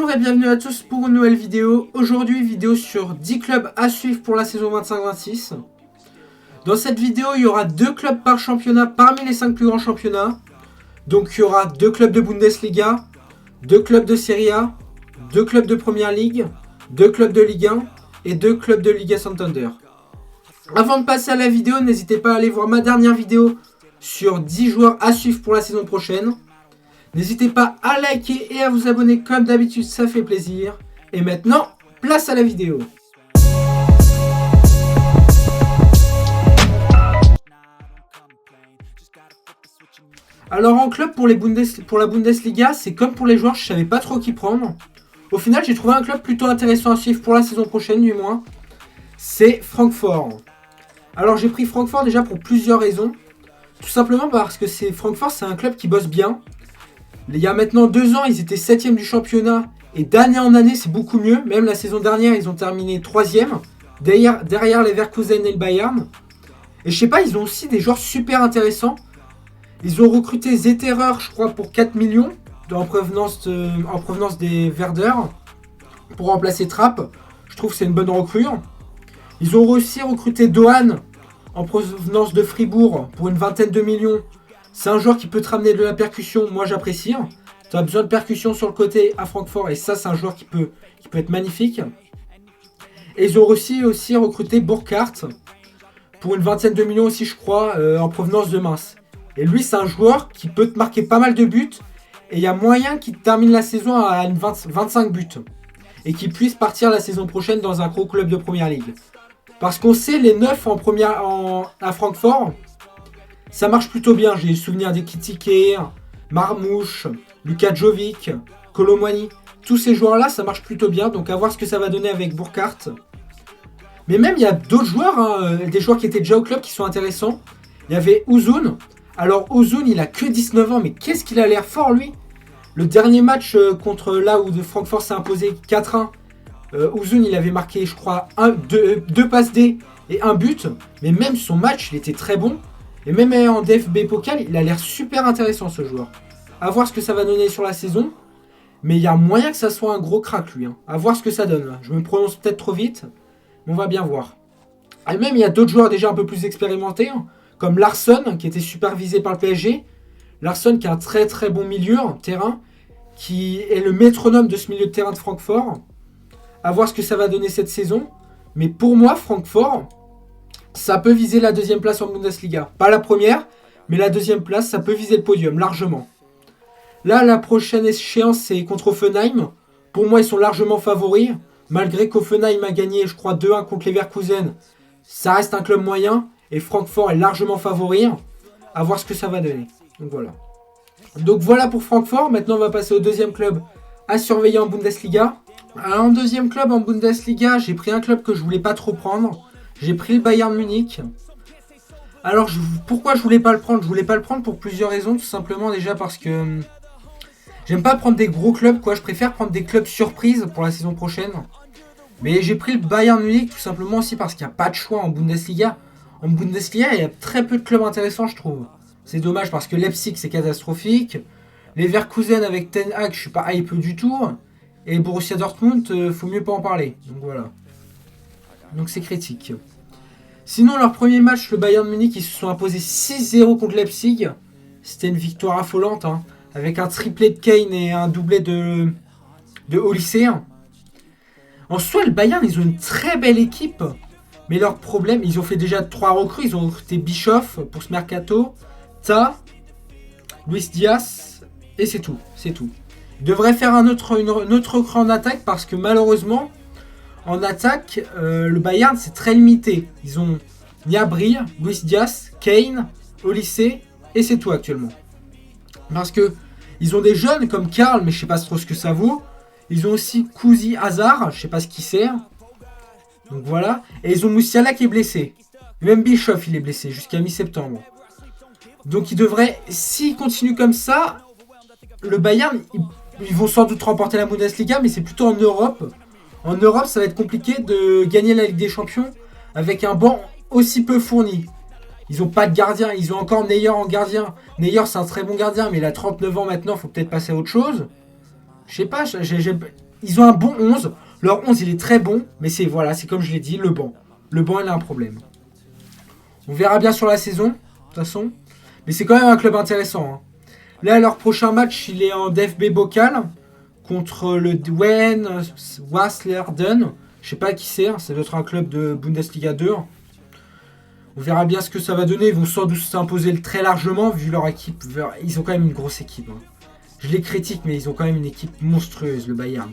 Bonjour et bienvenue à tous pour une nouvelle vidéo. Aujourd'hui, vidéo sur 10 clubs à suivre pour la saison 25-26. Dans cette vidéo, il y aura 2 clubs par championnat parmi les 5 plus grands championnats. Donc il y aura 2 clubs de Bundesliga, 2 clubs de Serie A, 2 clubs de Première Ligue, 2 clubs de Ligue 1 et 2 clubs de Liga Santander. Avant de passer à la vidéo, n'hésitez pas à aller voir ma dernière vidéo sur 10 joueurs à suivre pour la saison prochaine. N'hésitez pas à liker et à vous abonner comme d'habitude, ça fait plaisir. Et maintenant, place à la vidéo. Alors en club pour la Bundesliga, c'est comme pour les joueurs, je savais pas trop qui prendre. Au final, j'ai trouvé un club plutôt intéressant à suivre pour la saison prochaine du moins. C'est Francfort. Alors j'ai pris Francfort déjà pour plusieurs raisons. Tout simplement parce que Francfort, c'est un club qui bosse bien. Il y a maintenant 2 ans, ils étaient 7e du championnat. Et d'année en année, c'est beaucoup mieux. Même la saison dernière, ils ont terminé 3e. Derrière les Leverkusen et le Bayern. Et je sais pas, ils ont aussi des joueurs super intéressants. Ils ont recruté Zetterer, je crois, pour 4 millions. En provenance des Werder. Pour remplacer Trapp. Je trouve que c'est une bonne recrue. Ils ont aussi recruté Dohan. En provenance de Fribourg. Pour une vingtaine de millions. C'est un joueur qui peut te ramener de la percussion, moi j'apprécie. Tu as besoin de percussion sur le côté à Francfort et ça c'est un joueur qui peut être magnifique. Et ils ont aussi recruté Burkhardt pour une vingtaine de millions aussi je crois en provenance de Mainz. Et lui c'est un joueur qui peut te marquer pas mal de buts et il y a moyen qu'il termine la saison à 25 buts. Et qu'il puisse partir la saison prochaine dans un gros club de Première Ligue. Parce qu'on sait les 9 à Francfort. Ça marche plutôt bien, j'ai le souvenir des Kitike, Marmouche, Luka Jovic, Colomwani. Tous ces joueurs-là, ça marche plutôt bien. Donc à voir ce que ça va donner avec Burkhardt. Mais même, il y a d'autres joueurs, des joueurs qui étaient déjà au club qui sont intéressants. Il y avait Uzun. Alors Uzun, il a que 19 ans, mais qu'est-ce qu'il a l'air fort, lui. Le dernier match contre là où Francfort s'est imposé 4-1. Uzun, il avait marqué, je crois, 2 passes D et 1 but. Mais même son match, il était très bon. Et même en DFB Pokal, il a l'air super intéressant ce joueur. A voir ce que ça va donner sur la saison. Mais il y a moyen que ça soit un gros crack lui. A voir ce que ça donne. Je me prononce peut-être trop vite. Mais on va bien voir. Et même il y a d'autres joueurs déjà un peu plus expérimentés. Comme Larsson qui était supervisé par le PSG. Larsson qui a un très très bon milieu terrain. Qui est le métronome de ce milieu de terrain de Francfort. A voir ce que ça va donner cette saison. Mais pour moi Francfort... ça peut viser la 2e place en Bundesliga. Pas la première, mais la 2e place, ça peut viser le podium, largement. Là, la prochaine échéance, c'est contre Hoffenheim. Pour moi, ils sont largement favoris. Malgré qu'Hoffenheim a gagné, je crois, 2-1 contre Leverkusen. Ça reste un club moyen. Et Francfort est largement favori. À voir ce que ça va donner. Donc voilà pour Francfort. Maintenant, on va passer au 2e club à surveiller en Bundesliga. Alors, en 2e club en Bundesliga, j'ai pris un club que je voulais pas trop prendre. J'ai pris le Bayern Munich. Alors, pourquoi je voulais pas le prendre? Je voulais pas le prendre pour plusieurs raisons. Tout simplement déjà parce que j'aime pas prendre des gros clubs, quoi. Je préfère prendre des clubs surprises pour la saison prochaine. Mais j'ai pris le Bayern Munich tout simplement aussi parce qu'il n'y a pas de choix en Bundesliga. En Bundesliga, il y a très peu de clubs intéressants, je trouve. C'est dommage parce que Leipzig, c'est catastrophique. Leverkusen avec Ten Hag, je suis pas hype du tout. Et Borussia Dortmund, faut mieux pas en parler. Donc voilà. Donc c'est critique. Sinon, leur premier match, le Bayern Munich, ils se sont imposés 6-0 contre Leipzig. C'était une victoire affolante, avec un triplé de Kane et un doublé de Olise. En soi, le Bayern, ils ont une très belle équipe. Mais leur problème, ils ont fait déjà 3 recrues. Ils ont recruté Bischoff pour ce mercato, Ta, Luis Diaz, et c'est tout. Ils devraient faire une autre recrue en attaque parce que malheureusement... en attaque, le Bayern, c'est très limité. Ils ont Gnabry, Luis Diaz, Kane, Olise, et c'est tout actuellement. Parce que ils ont des jeunes comme Karl, mais je sais pas trop ce que ça vaut. Ils ont aussi Kuzi Hazard, je sais pas ce qui sert. Donc voilà. Et ils ont Musiala qui est blessé. Même Bischoff, il est blessé jusqu'à mi-septembre. Donc ils devraient, s'ils continuent comme ça, le Bayern, ils vont sans doute remporter la Bundesliga, mais c'est plutôt en Europe. En Europe, ça va être compliqué de gagner la Ligue des Champions avec un banc aussi peu fourni. Ils n'ont pas de gardien, ils ont encore Neuer en gardien. Neuer, c'est un très bon gardien, mais il a 39 ans maintenant, il faut peut-être passer à autre chose. Je sais pas, ils ont un bon 11. Leur 11, il est très bon, mais c'est comme je l'ai dit, le banc. Le banc, il a un problème. On verra bien sur la saison, de toute façon. Mais c'est quand même un club intéressant. Hein. Là, leur prochain match, il est en DFB Bocal contre le Dwen Waslerden. Je sais pas qui c'est, ça doit être un club de Bundesliga 2. On verra bien ce que ça va donner. Ils vont sans doute s'imposer très largement vu leur équipe. Ils ont quand même une grosse équipe. Hein. Je les critique, mais ils ont quand même une équipe monstrueuse, le Bayern.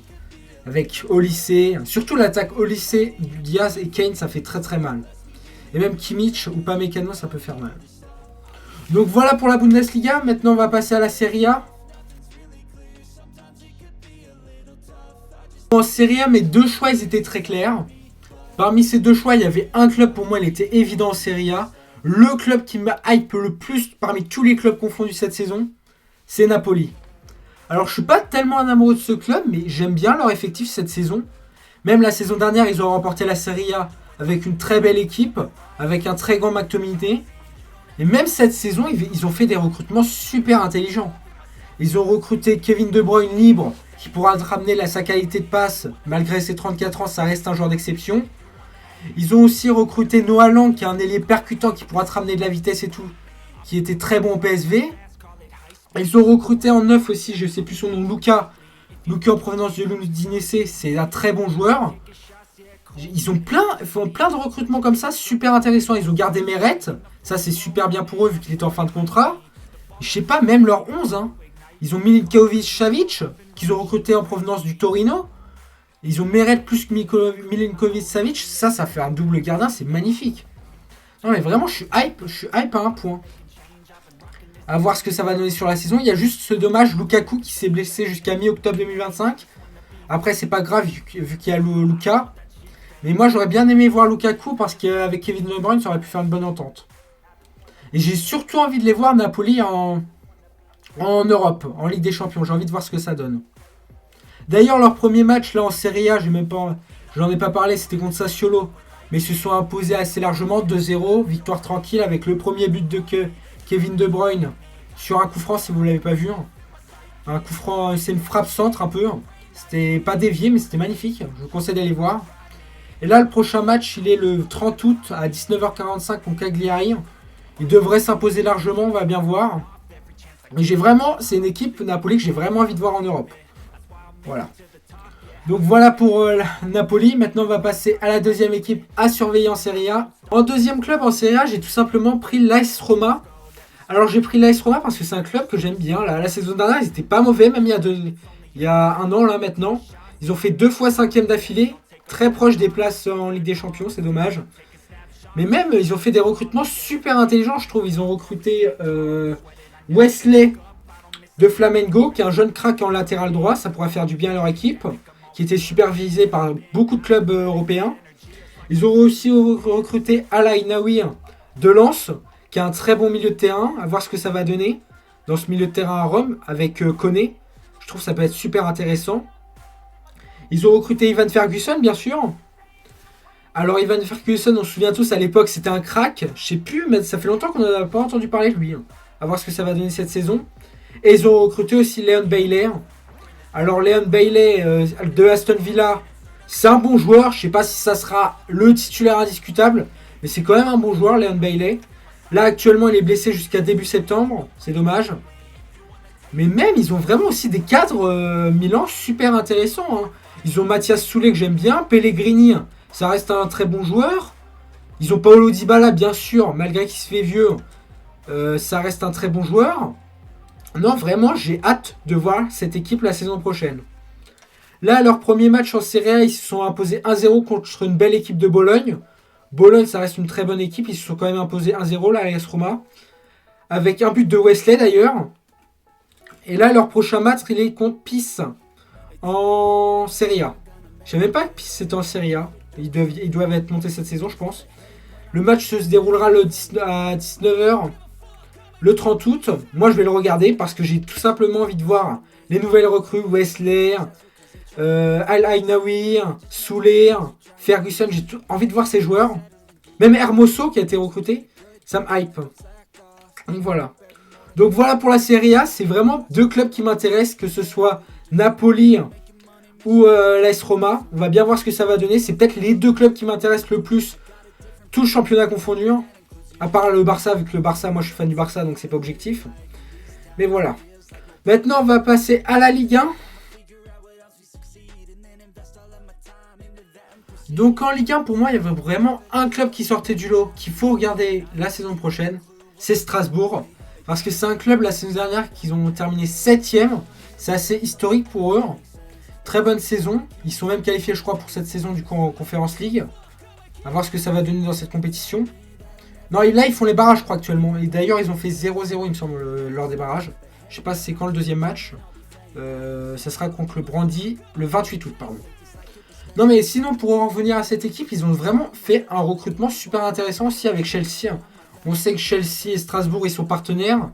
Avec Olysée, surtout l'attaque Olysée, Diaz et Kane, ça fait très très mal. Et même Kimmich ou Pamecano, ça peut faire mal. Donc voilà pour la Bundesliga. Maintenant, on va passer à la Serie A. En Serie A, mes deux choix, ils étaient très clairs. Parmi ces deux choix, il y avait un club, pour moi, il était évident en Serie A. Le club qui m'a hype le plus parmi tous les clubs confondus cette saison, c'est Napoli. Alors, je suis pas tellement un amoureux de ce club, mais j'aime bien leur effectif cette saison. Même la saison dernière, ils ont remporté la Serie A avec une très belle équipe, avec un très grand McTominay. Et même cette saison, ils ont fait des recrutements super intelligents. Ils ont recruté Kevin De Bruyne libre, qui pourra ramener sa qualité de passe. Malgré ses 34 ans, ça reste un joueur d'exception. Ils ont aussi recruté Noah Lang, qui est un ailier percutant, qui pourra te ramener de la vitesse et tout, qui était très bon au PSV. Ils ont recruté en neuf aussi, je ne sais plus son nom, Luca. Luca en provenance de l'Udinese, c'est un très bon joueur. Ils font plein de recrutements comme ça, super intéressants. Ils ont gardé Meret, ça c'est super bien pour eux vu qu'il est en fin de contrat. Je sais pas, même leur 11. Hein. Ils ont Milinkovic-Savic, qu'ils ont recruté en provenance du Torino. Ils ont Meret plus Milinkovic-Savic, ça fait un double gardien, c'est magnifique. Non mais vraiment, je suis hype à un point. À voir ce que ça va donner sur la saison. Il y a juste ce dommage, Lukaku qui s'est blessé jusqu'à mi-octobre 2025. Après, c'est pas grave vu qu'il y a Luka. Mais moi, j'aurais bien aimé voir Lukaku parce qu'avec Kevin De Bruyne, ça aurait pu faire une bonne entente. Et j'ai surtout envie de les voir Napoli en Europe, en Ligue des Champions. J'ai envie de voir ce que ça donne. D'ailleurs, leur premier match là en Serie A, j'en ai pas parlé, c'était contre Sassuolo. Mais ils se sont imposés assez largement, 2-0, victoire tranquille avec le premier but de Kevin De Bruyne sur un coup franc si vous ne l'avez pas vu. Un coup franc, c'est une frappe centre un peu. C'était pas dévié mais c'était magnifique. Je vous conseille d'aller voir. Et là le prochain match il est le 30 août à 19h45 contre Cagliari. Il devrait s'imposer largement, on va bien voir. Mais c'est une équipe Napoli que j'ai vraiment envie de voir en Europe. Voilà. Donc voilà pour Napoli. Maintenant on va passer à la deuxième équipe à surveiller en Serie A. En deuxième club en Serie A, j'ai tout simplement pris l'AS Roma. Alors j'ai pris l'AS Roma parce que c'est un club que j'aime bien. La saison dernière, ils étaient pas mauvais, même il y a un an là maintenant. Ils ont fait 2 fois 5e d'affilée, très proche des places en Ligue des Champions, c'est dommage. Mais même, ils ont fait des recrutements super intelligents, je trouve. Ils ont recruté Wesley de Flamengo, qui est un jeune crack en latéral droit, ça pourrait faire du bien à leur équipe, qui était supervisé par beaucoup de clubs européens. Ils ont aussi recruté Al Ainaoui de Lens, qui a un très bon milieu de terrain, à voir ce que ça va donner dans ce milieu de terrain à Rome, avec Koné. Je trouve que ça peut être super intéressant. Ils ont recruté Ivan Ferguson, bien sûr. Alors Ivan Ferguson, on se souvient tous, à l'époque, c'était un crack. Je sais plus, mais ça fait longtemps qu'on n'a pas entendu parler de lui. À voir ce que ça va donner cette saison. Et ils ont recruté aussi Leon Bailey. Alors Leon Bailey de Aston Villa, c'est un bon joueur. Je sais pas si ça sera le titulaire indiscutable, mais c'est quand même un bon joueur, Leon Bailey. Là, actuellement, il est blessé jusqu'à début septembre. C'est dommage. Mais même, ils ont vraiment aussi des cadres Milan super intéressants. Hein. Ils ont Mathias Soulé que j'aime bien. Pellegrini, ça reste un très bon joueur. Ils ont Paolo Dybala, bien sûr, malgré qu'il se fait vieux. Ça reste un très bon joueur. Non, vraiment, j'ai hâte de voir cette équipe la saison prochaine. Là, leur premier match en Serie A, ils se sont imposés 1-0 contre une belle équipe de Bologne. Bologne, ça reste une très bonne équipe. Ils se sont quand même imposés 1-0, là, à l'AS Roma. Avec un but de Wesley, d'ailleurs. Et là, leur prochain match, il est contre Pise en Serie A. Je ne savais même pas que Pise c'était en Serie A. Ils doivent être montés cette saison, je pense. Le match se déroulera à 19h le 30 août. Moi, je vais le regarder parce que j'ai tout simplement envie de voir les nouvelles recrues. Wesley, Al Ainaoui, Soulé, Ferguson. J'ai envie de voir ces joueurs. Même Hermoso qui a été recruté. Ça me hype. Donc voilà. Pour la Serie A, c'est vraiment deux clubs qui m'intéressent, que ce soit Napoli ou l'AS Roma. On va bien voir ce que ça va donner. C'est peut-être les deux clubs qui m'intéressent le plus, tout le championnat confondu. À part le Barça, vu que le Barça, moi je suis fan du Barça, donc c'est pas objectif. Mais voilà. Maintenant, on va passer à la Ligue 1. Donc en Ligue 1, pour moi, il y avait vraiment un club qui sortait du lot, qu'il faut regarder la saison prochaine. C'est Strasbourg. Parce que c'est un club, la saison dernière, qu'ils ont terminé 7ème. C'est assez historique pour eux. Très bonne saison. Ils sont même qualifiés, je crois, pour cette saison du coup en Conference League. À voir ce que ça va donner dans cette compétition. Non, là, ils font les barrages, je crois, actuellement. Et d'ailleurs, ils ont fait 0-0, il me semble, lors des barrages. Je sais pas c'est quand le deuxième match. Ça sera contre le Brandy, le 28 août, pardon. Non, mais sinon, pour en revenir à cette équipe, ils ont vraiment fait un recrutement super intéressant aussi avec Chelsea. On sait que Chelsea et Strasbourg, ils sont partenaires.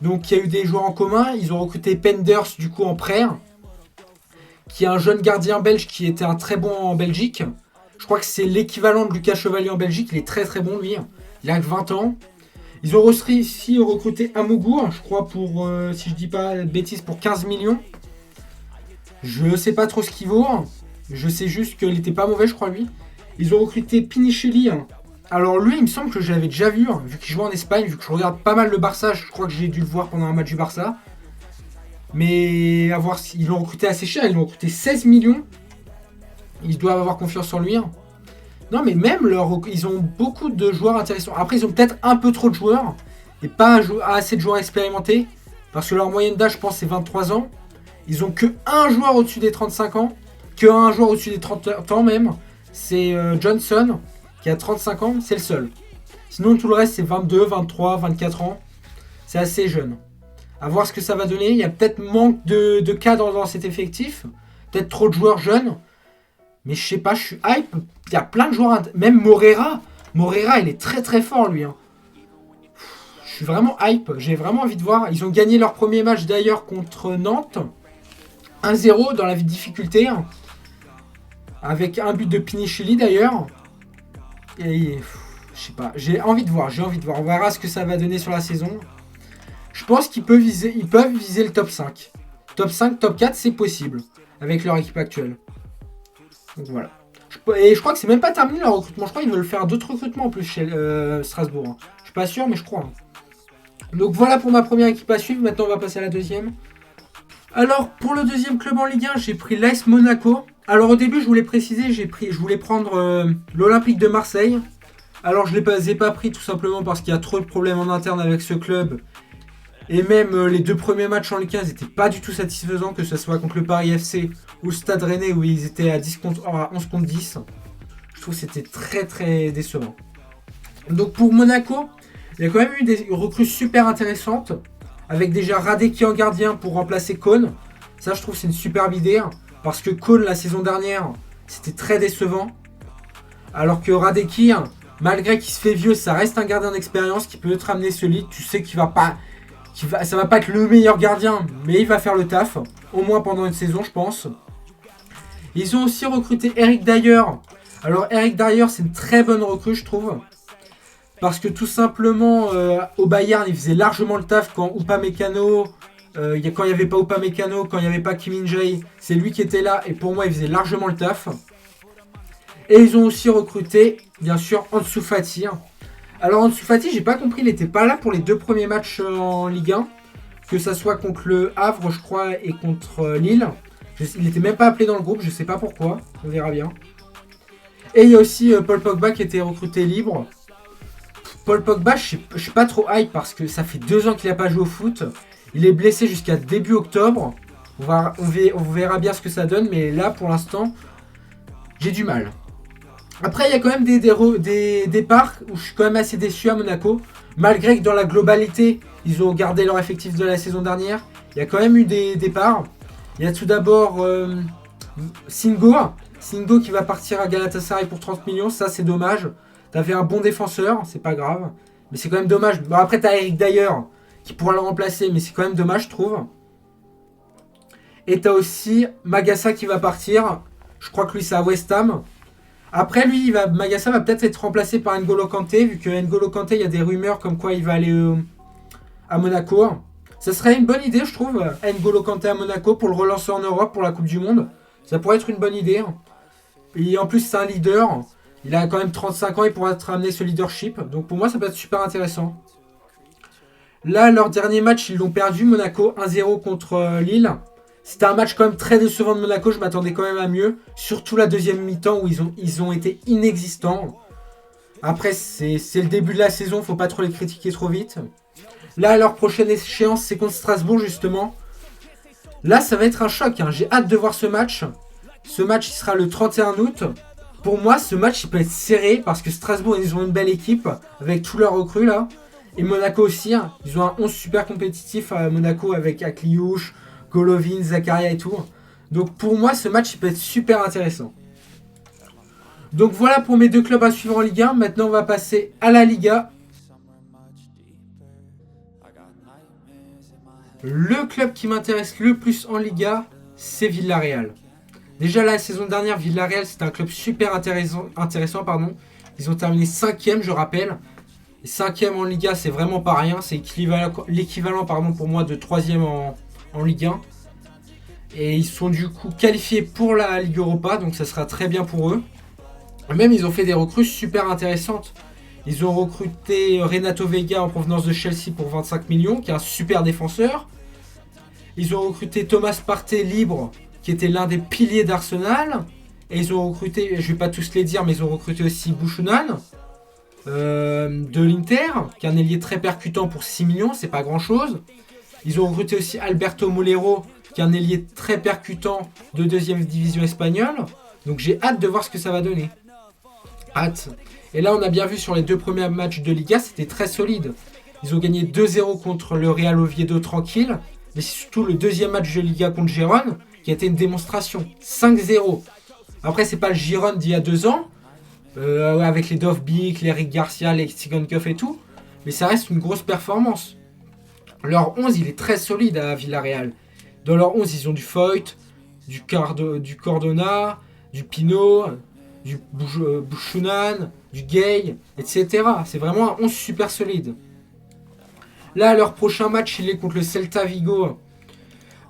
Donc, il y a eu des joueurs en commun. Ils ont recruté Penders, du coup, en prêt. Qui est un jeune gardien belge qui était un très bon en Belgique. Je crois que c'est l'équivalent de Lucas Chevalier en Belgique. Il est très très bon, lui. Il a que 20 ans. Ils ont réussi à recruter Amogour, je crois, pour, si je dis pas de bêtises, pour 15 millions. Je sais pas trop ce qu'il vaut. Je sais juste qu'il était pas mauvais, je crois, lui. Ils ont recruté Pinichelli. Alors lui, il me semble que je l'avais déjà vu, vu qu'il joue en Espagne, vu que je regarde pas mal le Barça. Je crois que j'ai dû le voir pendant un match du Barça. Mais à voir s'ils l'ont recruté assez cher. Ils l'ont recruté 16 millions. Ils doivent avoir confiance en lui. Non, mais même, ils ont beaucoup de joueurs intéressants. Après, ils ont peut-être un peu trop de joueurs. Et pas assez de joueurs expérimentés. Parce que leur moyenne d'âge, je pense, c'est 23 ans. Ils ont que un joueur au-dessus des 35 ans. Que un joueur au-dessus des 30 ans même. C'est Johnson, qui a 35 ans. C'est le seul. Sinon, tout le reste, c'est 22, 23, 24 ans. C'est assez jeune. À voir ce que ça va donner. Il y a peut-être manque de cadre dans cet effectif. Peut-être trop de joueurs jeunes. Mais je sais pas, je suis hype. Il y a plein de joueurs. Même Morera. Morera, il est très très fort, lui. Je suis vraiment hype. J'ai vraiment envie de voir. Ils ont gagné leur premier match d'ailleurs contre Nantes. 1-0 dans la difficulté. Avec un but de Pinichelli d'ailleurs. Et je sais pas. J'ai envie de voir. On verra ce que ça va donner sur la saison. Je pense qu'ils peuvent viser le top 5. Top 5, top 4, c'est possible. Avec leur équipe actuelle. Donc voilà. Et je crois que c'est même pas terminé leur recrutement. Je crois qu'ils veulent faire d'autres recrutements en plus chez Strasbourg. Je suis pas sûr, mais je crois. Donc voilà pour ma première équipe à suivre. Maintenant, on va passer à la deuxième. Alors, pour le deuxième club en Ligue 1, j'ai pris l'AS Monaco. Alors, au début, je voulais préciser, je voulais prendre l'Olympique de Marseille. Alors, je ne les ai pas pris tout simplement parce qu'il y a trop de problèmes en interne avec ce club. Et même les deux premiers matchs en Ligue 1 n'étaient pas du tout satisfaisants, que ce soit contre le Paris FC ou le Stade Rennais où ils étaient à 11 contre 10. Je trouve que c'était très très décevant. Donc pour Monaco, il y a quand même eu des recrues super intéressantes. Avec déjà Radeki en gardien pour remplacer Kohn. Ça, je trouve que c'est une superbe idée. Parce que Kohn, la saison dernière, c'était très décevant. Alors que Radeki, malgré qu'il se fait vieux, ça reste un gardien d'expérience qui peut te ramener solide. Tu sais qu'il va pas... ça va pas être le meilleur gardien, mais il va faire le taf. Au moins pendant une saison, je pense. Ils ont aussi recruté Eric Dyer. Alors, Eric Dyer, c'est une très bonne recrue, je trouve. Parce que tout simplement, au Bayern, il faisait largement le taf quand Upamecano... quand il n'y avait pas Upamecano, quand il n'y avait pas Kim Min-jae, c'est lui qui était là. Et pour moi, il faisait largement le taf. Et ils ont aussi recruté, bien sûr, Ansu Fati. Alors Ansu Fati, j'ai pas compris, il n'était pas là pour les deux premiers matchs en Ligue 1. Que ça soit contre le Havre, je crois, et contre Lille. Il n'était même pas appelé dans le groupe, je sais pas pourquoi. On verra bien. Et il y a aussi Paul Pogba qui était recruté libre. Paul Pogba, je suis pas trop hype parce que ça fait 2 ans qu'il n'a pas joué au foot. Il est blessé jusqu'à début octobre. On verra bien ce que ça donne, mais là, pour l'instant, j'ai du mal. Après, il y a quand même des départs où je suis quand même assez déçu à Monaco. Malgré que dans la globalité, ils ont gardé leur effectif de la saison dernière. Il y a quand même eu des départs. Il y a tout d'abord Singo. Singo qui va partir à Galatasaray pour 30 millions. Ça, c'est dommage. T'avais un bon défenseur, c'est pas grave. Mais c'est quand même dommage. Bon, après, t'as Eric Dyer qui pourra le remplacer, mais c'est quand même dommage, je trouve. Et t'as aussi Magassa qui va partir. Je crois que lui, c'est à West Ham. Après, lui, Magassa va peut-être être remplacé par N'Golo Kanté, vu que N'Golo Kanté, il y a des rumeurs comme quoi il va aller à Monaco. Ça serait une bonne idée, je trouve, N'Golo Kanté à Monaco pour le relancer en Europe pour la Coupe du Monde. Ça pourrait être une bonne idée. Et en plus, c'est un leader. Il a quand même 35 ans, il pourra ramener ce leadership. Donc pour moi, ça peut être super intéressant. Là, leur dernier match, ils l'ont perdu. Monaco 1-0 contre Lille. C'était un match quand même très décevant de Monaco. Je m'attendais quand même à mieux. Surtout la deuxième mi-temps où ils ont été inexistants. Après, c'est le début de la saison. Faut pas trop les critiquer trop vite. Là, leur prochaine échéance, c'est contre Strasbourg, justement. Là, ça va être un choc. Hein. J'ai hâte de voir ce match. Ce match, il sera le 31 août. Pour moi, ce match, il peut être serré parce que Strasbourg, ils ont une belle équipe avec tous leurs recrues, là. Et Monaco aussi. Hein. Ils ont un 11 super compétitif à Monaco avec Akliouche, Golovin, Zakaria et tout. Donc pour moi, ce match, il peut être super intéressant. Donc voilà pour mes deux clubs à suivre en Ligue 1. Maintenant, on va passer à la Liga. Le club qui m'intéresse le plus en Liga, c'est Villarreal. Déjà la saison dernière, Villarreal, c'était un club super intéressant pardon. Ils ont terminé 5ème, je rappelle. 5ème en Liga, c'est vraiment pas rien. C'est l'équivalent pour moi de 3ème en Ligue 1. Et ils sont du coup qualifiés pour la Ligue Europa, donc ça sera très bien pour eux. Même ils ont fait des recrues super intéressantes. Ils ont recruté Renato Veiga en provenance de Chelsea pour 25 millions, qui est un super défenseur. Ils ont recruté Thomas Partey libre, qui était l'un des piliers d'Arsenal. Et ils ont recruté, je vais pas tous les dire, mais ils ont recruté aussi Buchanan de l'Inter, qui est un ailier très percutant pour 6 millions, c'est pas grand chose. Ils ont recruté aussi Alberto Molero, qui est un ailier très percutant de 2ème division espagnole. Donc j'ai hâte de voir ce que ça va donner. Hâte. Et là, on a bien vu sur les 2 premiers matchs de Liga, c'était très solide. Ils ont gagné 2-0 contre le Real Oviedo tranquille. Mais c'est surtout le 2e match de Liga contre Gérone qui a été une démonstration. 5-0. Après, c'est pas le Gérone d'il y a 2 ans. Avec les Dovbyk, les Eric Garcia, les Tsigankov et tout. Mais ça reste une grosse performance. Leur 11, il est très solide à Villarreal. Dans leur 11, ils ont du Foyt, du Cordona, du Pino, du Buchanan, du Gay, etc. C'est vraiment un 11 super solide. Là, leur prochain match, il est contre le Celta Vigo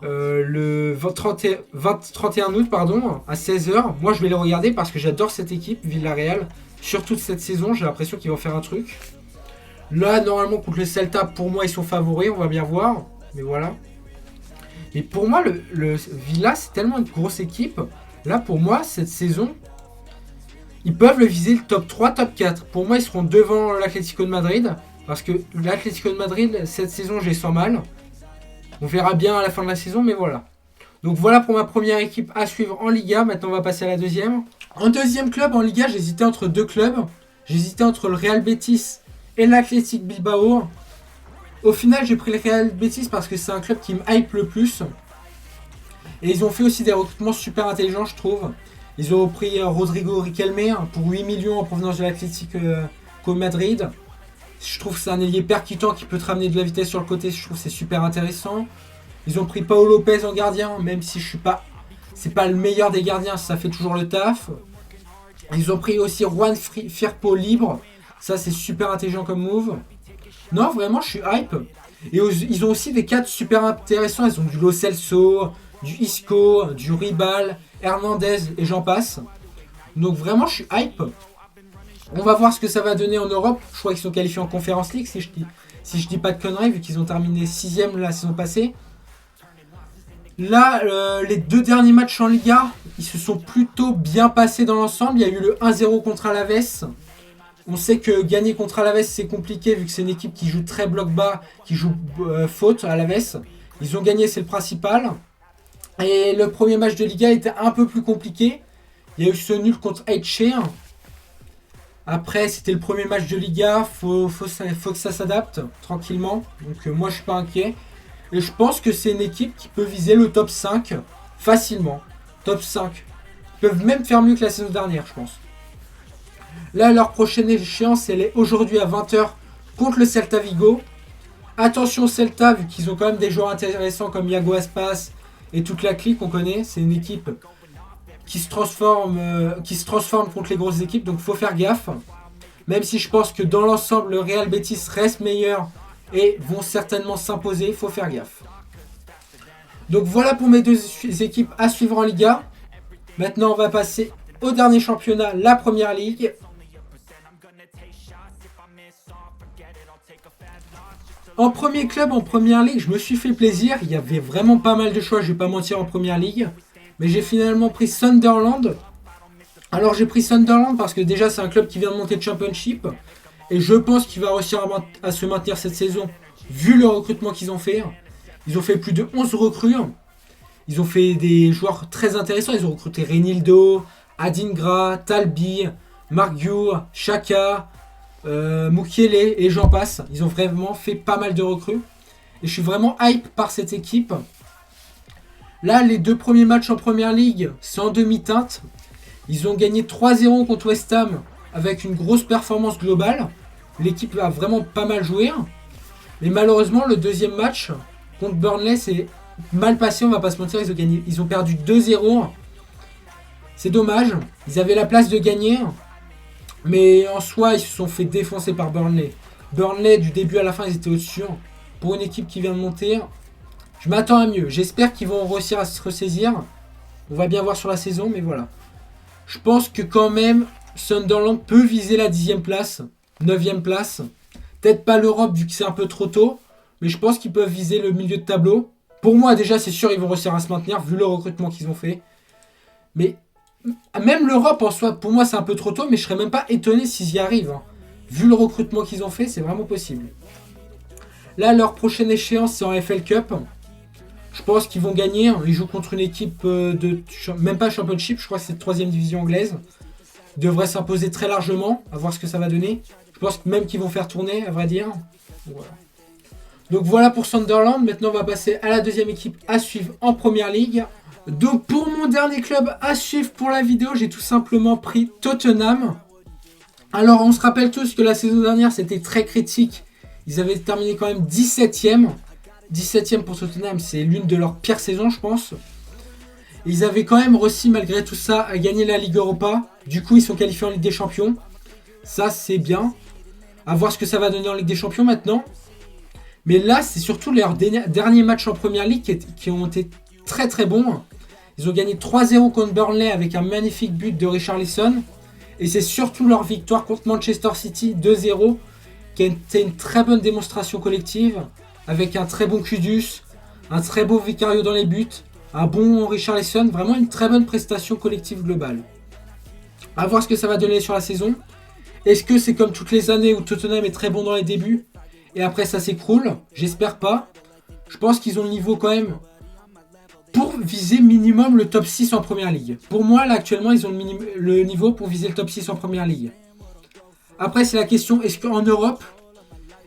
le 31 août à 16h. Moi, je vais les regarder parce que j'adore cette équipe, Villarreal. Surtout de cette saison, j'ai l'impression qu'ils vont faire un truc. Là, normalement, contre le Celta, pour moi, ils sont favoris, on va bien voir. Mais voilà. Et pour moi, le Villa, c'est tellement une grosse équipe. Là, pour moi, cette saison, ils peuvent le viser le top 3, top 4. Pour moi, ils seront devant l'Atlético de Madrid. Parce que l'Atlético de Madrid, cette saison, je les sens mal. On verra bien à la fin de la saison, mais voilà. Donc voilà pour ma première équipe à suivre en Liga. Maintenant, on va passer à la deuxième. En deuxième club en Liga, j'hésitais entre 2 clubs. J'hésitais entre le Real Betis et l'Athletic Bilbao. Au final, j'ai pris le Real Betis parce que c'est un club qui me hype le plus. Et ils ont fait aussi des recrutements super intelligents, je trouve. Ils ont pris Rodrigo Riquelme pour 8 millions en provenance de l'Atlético de Madrid. Je trouve que c'est un ailier percutant qui peut te ramener de la vitesse sur le côté. Je trouve que c'est super intéressant. Ils ont pris Paul Lopez en gardien, même si je suis pas... C'est pas le meilleur des gardiens, ça fait toujours le taf. Ils ont pris aussi Juan Firpo libre. Ça, c'est super intelligent comme move. Non, vraiment, je suis hype. Et ils ont aussi des cadres super intéressants. Ils ont du Lo Celso, du Isco, du Ribal, Hernandez et j'en passe. Donc vraiment, je suis hype. On va voir ce que ça va donner en Europe. Je crois qu'ils sont qualifiés en Conference League, si je dis pas de conneries, vu qu'ils ont terminé 6ème la saison passée. Là, les 2 derniers matchs en Liga, ils se sont plutôt bien passés dans l'ensemble. Il y a eu le 1-0 contre Alaves. On sait que gagner contre Alaves, c'est compliqué, vu que c'est une équipe qui joue très bloc bas, qui joue faute à Alaves. Ils ont gagné, c'est le principal. Et le premier match de Liga était un peu plus compliqué. Il y a eu ce nul contre Elche. Après, c'était le premier match de Liga, faut que ça s'adapte tranquillement. Donc moi, je suis pas inquiet. Et je pense que c'est une équipe qui peut viser le top 5 facilement. Top 5. Ils peuvent même faire mieux que la saison dernière, je pense. Là, leur prochaine échéance, elle est aujourd'hui à 20h contre le Celta Vigo. Attention Celta, vu qu'ils ont quand même des joueurs intéressants comme Iago Aspas et toute la clique qu'on connaît. C'est une équipe qui se transforme contre les grosses équipes, donc il faut faire gaffe. Même si je pense que dans l'ensemble, le Real Betis reste meilleur et vont certainement s'imposer, il faut faire gaffe. Donc voilà pour mes 2 équipes à suivre en Liga. Maintenant, on va passer au dernier championnat, la Première Ligue. En premier club, en Première Ligue, je me suis fait plaisir. Il y avait vraiment pas mal de choix, je vais pas mentir, en Première Ligue. Mais j'ai finalement pris Sunderland. Alors j'ai pris Sunderland parce que déjà c'est un club qui vient de monter de Championship. Et je pense qu'il va réussir à se maintenir cette saison, vu le recrutement qu'ils ont fait. Ils ont fait plus de 11 recrues. Ils ont fait des joueurs très intéressants. Ils ont recruté Reinildo, Adingra, Talbi, Margiu, Xhaka, Mukiele et j'en passe. Ils ont vraiment fait pas mal de recrues. Et je suis vraiment hype par cette équipe. Là, les 2 premiers matchs en Première Ligue, c'est en demi-teinte. Ils ont gagné 3-0 contre West Ham avec une grosse performance globale. L'équipe a vraiment pas mal joué. Mais malheureusement, le deuxième match contre Burnley, c'est mal passé, on va pas se mentir. Ils ont perdu 2-0. C'est dommage. Ils avaient la place de gagner. Mais en soi, ils se sont fait défoncer par Burnley. Burnley, du début à la fin, ils étaient au-dessus. Pour une équipe qui vient de monter, je m'attends à mieux. J'espère qu'ils vont réussir à se ressaisir. On va bien voir sur la saison, mais voilà. Je pense que quand même, Sunderland peut viser la 10e place, 9e place. Peut-être pas l'Europe vu que c'est un peu trop tôt. Mais je pense qu'ils peuvent viser le milieu de tableau. Pour moi, déjà, c'est sûr, ils vont réussir à se maintenir vu le recrutement qu'ils ont fait. Mais même l'Europe en soi, pour moi, c'est un peu trop tôt. Mais je serais même pas étonné s'ils y arrivent. Vu le recrutement qu'ils ont fait, c'est vraiment possible. Là, leur prochaine échéance, c'est en FL Cup. Je pense qu'ils vont gagner. Ils jouent contre une équipe de même pas Championship. Je crois que c'est 3e division anglaise. Ils devraient s'imposer très largement. À voir ce que ça va donner. Je pense même qu'ils vont faire tourner, à vrai dire. Voilà. Donc voilà pour Sunderland. Maintenant, on va passer à la deuxième équipe à suivre en Première Ligue. Donc pour mon dernier club à suivre pour la vidéo, j'ai tout simplement pris Tottenham. Alors, on se rappelle tous que la saison dernière, c'était très critique. Ils avaient terminé quand même 17e. 17e pour Tottenham, c'est l'une de leurs pires saisons, je pense. Ils avaient quand même réussi, malgré tout ça, à gagner la Ligue Europa. Du coup, ils sont qualifiés en Ligue des Champions. Ça, c'est bien. À voir ce que ça va donner en Ligue des Champions maintenant. Mais là, c'est surtout leurs derniers matchs en Première Ligue qui ont été très très bons. Ils ont gagné 3-0 contre Burnley avec un magnifique but de Richarlison. Et c'est surtout leur victoire contre Manchester City 2-0 qui a été une très bonne démonstration collective. Avec un très bon Kudus, un très beau Vicario dans les buts, un bon Richarlison. Vraiment une très bonne prestation collective globale. A voir ce que ça va donner sur la saison. Est-ce que c'est comme toutes les années où Tottenham est très bon dans les débuts et après ça s'écroule? J'espère pas. Je pense qu'ils ont le niveau quand même pour viser minimum le top 6 en Première Ligue. Pour moi, là actuellement, ils ont le niveau pour viser le top 6 en Première Ligue. Après, c'est la question, est-ce qu'en Europe,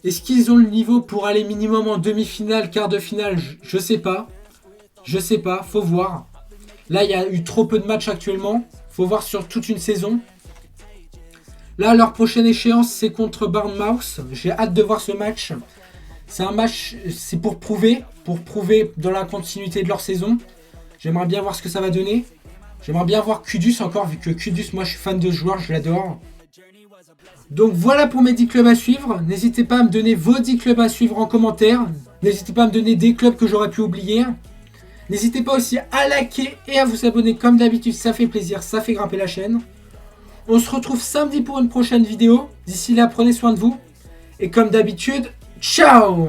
est-ce qu'ils ont le niveau pour aller minimum en demi-finale, quart de finale? Je sais pas. Je sais pas, faut voir. Là, il y a eu trop peu de matchs actuellement. Faut voir sur toute une saison. Là, leur prochaine échéance, c'est contre Bournemouth. J'ai hâte de voir ce match. C'est un match, c'est pour prouver dans la continuité de leur saison. J'aimerais bien voir ce que ça va donner. J'aimerais bien voir Kudus encore, vu que Kudus, moi, je suis fan de ce joueur, je l'adore. Donc voilà pour mes 10 clubs à suivre. N'hésitez pas à me donner vos 10 clubs à suivre en commentaire. N'hésitez pas à me donner des clubs que j'aurais pu oublier. N'hésitez pas aussi à liker et à vous abonner comme d'habitude. Ça fait plaisir, ça fait grimper la chaîne. On se retrouve samedi pour une prochaine vidéo. D'ici là, prenez soin de vous. Et comme d'habitude, ciao!